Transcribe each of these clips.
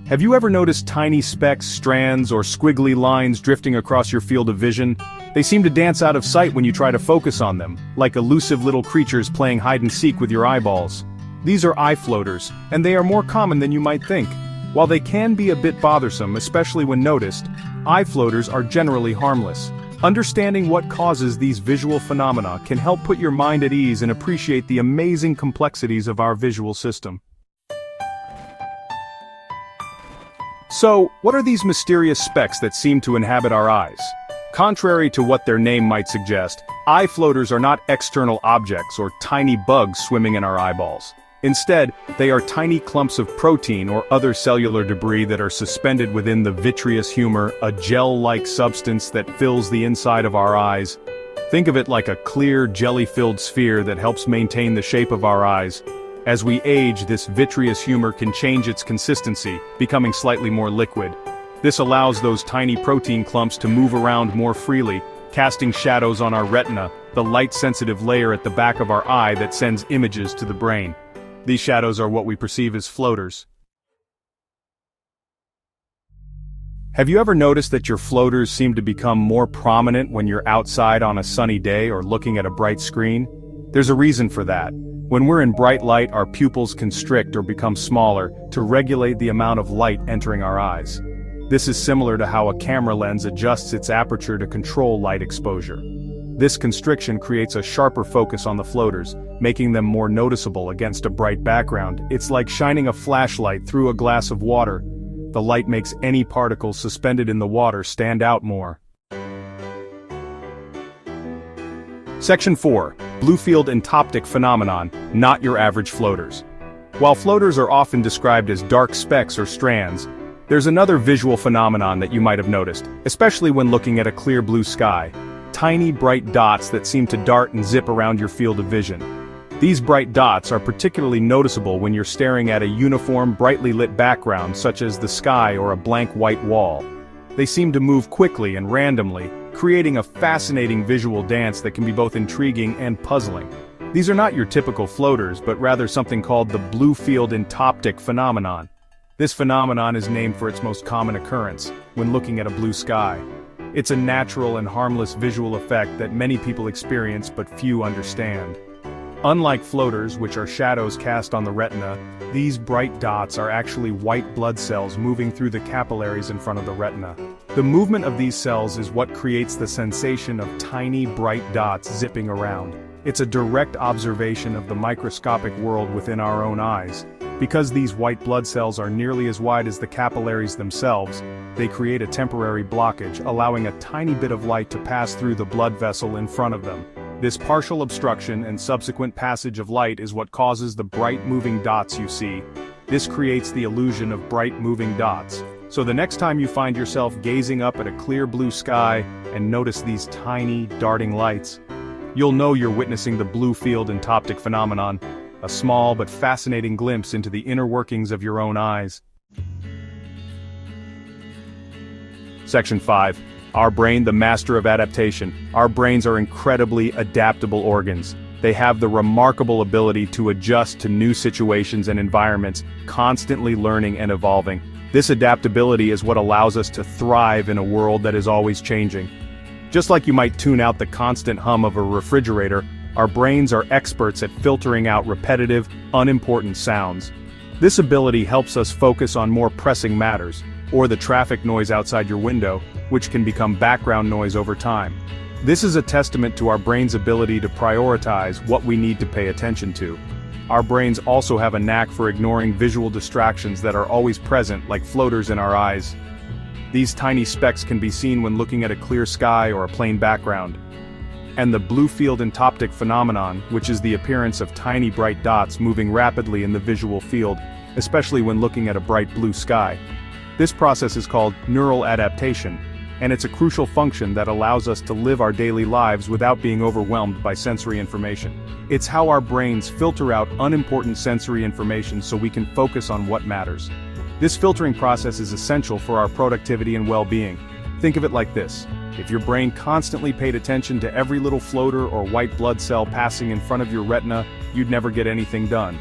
Have you ever noticed tiny specks, strands, or squiggly lines drifting across your field of vision? They seem to dance out of sight when you try to focus on them, like elusive little creatures playing hide-and-seek with your eyeballs. These are eye floaters, and they are more common than you might think. While they can be a bit bothersome, especially when noticed, eye floaters are generally harmless. Understanding what causes these visual phenomena can help put your mind at ease and appreciate the amazing complexities of our visual system. So, what are these mysterious specks that seem to inhabit our eyes? Contrary to what their name might suggest, eye floaters are not external objects or tiny bugs swimming in our eyeballs. Instead, they are tiny clumps of protein or other cellular debris that are suspended within the vitreous humor, a gel-like substance that fills the inside of our eyes. Think of it like a clear, jelly-filled sphere that helps maintain the shape of our eyes. As we age, this vitreous humor can change its consistency, becoming slightly more liquid. This allows those tiny protein clumps to move around more freely, casting shadows on our retina, the light-sensitive layer at the back of our eye that sends images to the brain. These shadows are what we perceive as floaters. Have you ever noticed that your floaters seem to become more prominent when you're outside on a sunny day or looking at a bright screen? There's a reason for that. When we're in bright light, our pupils constrict or become smaller to regulate the amount of light entering our eyes. This is similar to how a camera lens adjusts its aperture to control light exposure. This constriction creates a sharper focus on the floaters, making them more noticeable against a bright background. It's like shining a flashlight through a glass of water. The light makes any particles suspended in the water stand out more. Section 4. Blue field entoptic phenomenon, not your average floaters. While floaters are often described as dark specks or strands, there's another visual phenomenon that you might have noticed, especially when looking at a clear blue sky. Tiny bright dots that seem to dart and zip around your field of vision. These bright dots are particularly noticeable when you're staring at a uniform, brightly lit background such as the sky or a blank white wall. They seem to move quickly and randomly, creating a fascinating visual dance that can be both intriguing and puzzling. These are not your typical floaters, but rather something called the blue field entoptic phenomenon. This phenomenon is named for its most common occurrence, when looking at a blue sky. It's a natural and harmless visual effect that many people experience but few understand. Unlike floaters, which are shadows cast on the retina, these bright dots are actually white blood cells moving through the capillaries in front of the retina. The movement of these cells is what creates the sensation of tiny bright dots zipping around. It's a direct observation of the microscopic world within our own eyes. Because these white blood cells are nearly as wide as the capillaries themselves, they create a temporary blockage, allowing a tiny bit of light to pass through the blood vessel in front of them. This partial obstruction and subsequent passage of light is what causes the bright moving dots you see. This creates the illusion of bright moving dots. So the next time you find yourself gazing up at a clear blue sky and notice these tiny, darting lights, you'll know you're witnessing the blue field entoptic phenomenon, a small but fascinating glimpse into the inner workings of your own eyes. Section 5. Our brain, the master of adaptation. Our brains are incredibly adaptable organs. They have the remarkable ability to adjust to new situations and environments, constantly learning and evolving. This adaptability is what allows us to thrive in a world that is always changing. Just like you might tune out the constant hum of a refrigerator, our brains are experts at filtering out repetitive, unimportant sounds. This ability helps us focus on more pressing matters, or the traffic noise outside your window, which can become background noise over time. This is a testament to our brain's ability to prioritize what we need to pay attention to. Our brains also have a knack for ignoring visual distractions that are always present, like floaters in our eyes. These tiny specks can be seen when looking at a clear sky or a plain background. And the blue field entoptic phenomenon, which is the appearance of tiny bright dots moving rapidly in the visual field, especially when looking at a bright blue sky. This process is called neural adaptation, and it's a crucial function that allows us to live our daily lives without being overwhelmed by sensory information. It's how our brains filter out unimportant sensory information so we can focus on what matters. This filtering process is essential for our productivity and well-being. Think of it like this. If your brain constantly paid attention to every little floater or white blood cell passing in front of your retina, you'd never get anything done.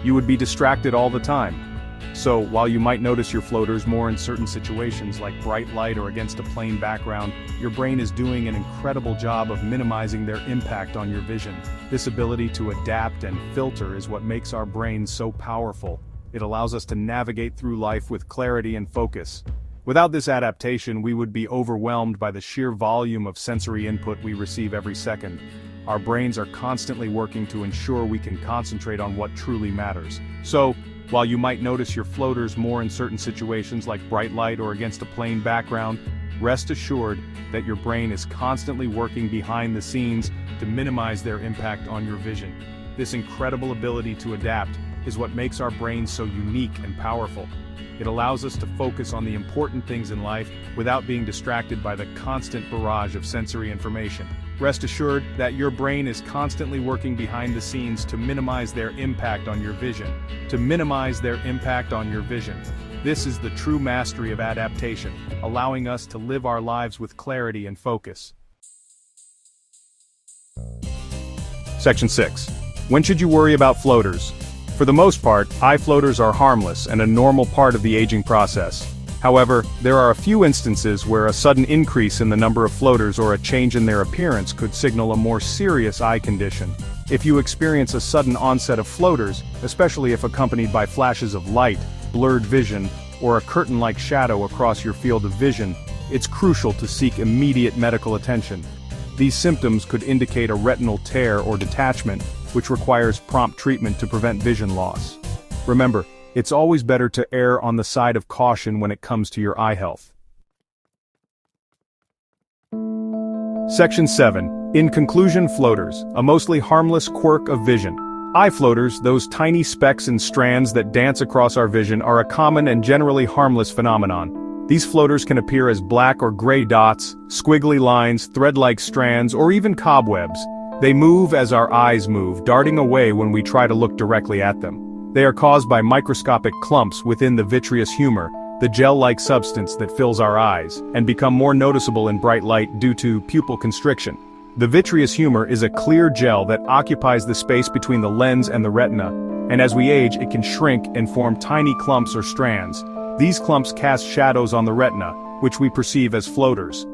You would be distracted all the time. So, while you might notice your floaters more in certain situations like bright light or against a plain background, your brain is doing an incredible job of minimizing their impact on your vision. This ability to adapt and filter is what makes our brains so powerful. It allows us to navigate through life with clarity and focus. Without this adaptation, we would be overwhelmed by the sheer volume of sensory input we receive every second. Our brains are constantly working to ensure we can concentrate on what truly matters. So, while you might notice your floaters more in certain situations like bright light or against a plain background, rest assured that your brain is constantly working behind the scenes to minimize their impact on your vision. This incredible ability to adapt is what makes our brains so unique and powerful. It allows us to focus on the important things in life without being distracted by the constant barrage of sensory information. Rest assured that your brain is constantly working behind the scenes to minimize their impact on your vision. This is the true mastery of adaptation, allowing us to live our lives with clarity and focus. Section 6. When should you worry about floaters? For the most part, eye floaters are harmless and a normal part of the aging process. However, there are a few instances where a sudden increase in the number of floaters or a change in their appearance could signal a more serious eye condition. If you experience a sudden onset of floaters, especially if accompanied by flashes of light, blurred vision, or a curtain-like shadow across your field of vision, it's crucial to seek immediate medical attention. These symptoms could indicate a retinal tear or detachment, which requires prompt treatment to prevent vision loss. Remember, it's always better to err on the side of caution when it comes to your eye health. Section 7. In conclusion, floaters, a mostly harmless quirk of vision. Eye floaters, those tiny specks and strands that dance across our vision, are a common and generally harmless phenomenon. These floaters can appear as black or gray dots, squiggly lines, thread-like strands, or even cobwebs. They move as our eyes move, darting away when we try to look directly at them. They are caused by microscopic clumps within the vitreous humor, the gel-like substance that fills our eyes, and become more noticeable in bright light due to pupil constriction. The vitreous humor is a clear gel that occupies the space between the lens and the retina, and as we age it can shrink and form tiny clumps or strands. These clumps cast shadows on the retina, which we perceive as floaters.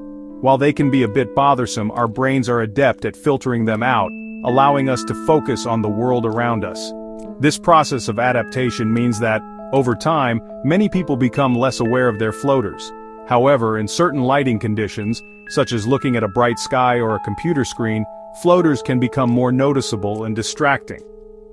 While they can be a bit bothersome, our brains are adept at filtering them out, allowing us to focus on the world around us. This process of adaptation means that, over time, many people become less aware of their floaters. However, in certain lighting conditions, such as looking at a bright sky or a computer screen, floaters can become more noticeable and distracting.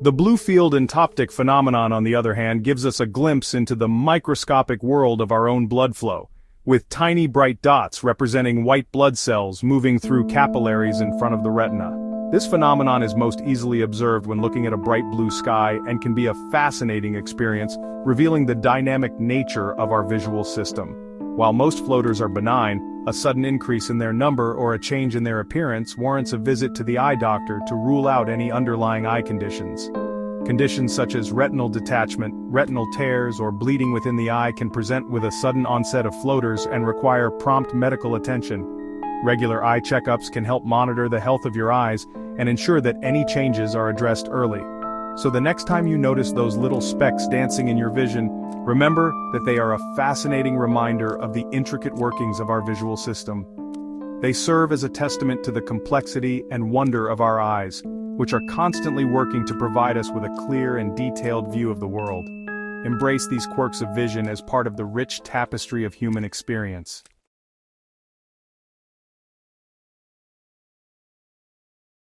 The blue field entoptic phenomenon, on the other hand, gives us a glimpse into the microscopic world of our own blood flow, with tiny bright dots representing white blood cells moving through capillaries in front of the retina. This phenomenon is most easily observed when looking at a bright blue sky and can be a fascinating experience, revealing the dynamic nature of our visual system. While most floaters are benign, a sudden increase in their number or a change in their appearance warrants a visit to the eye doctor to rule out any underlying eye conditions. Conditions such as retinal detachment, retinal tears, or bleeding within the eye can present with a sudden onset of floaters and require prompt medical attention. Regular eye checkups can help monitor the health of your eyes and ensure that any changes are addressed early. So the next time you notice those little specks dancing in your vision, remember that they are a fascinating reminder of the intricate workings of our visual system. They serve as a testament to the complexity and wonder of our eyes, which are constantly working to provide us with a clear and detailed view of the world. Embrace these quirks of vision as part of the rich tapestry of human experience.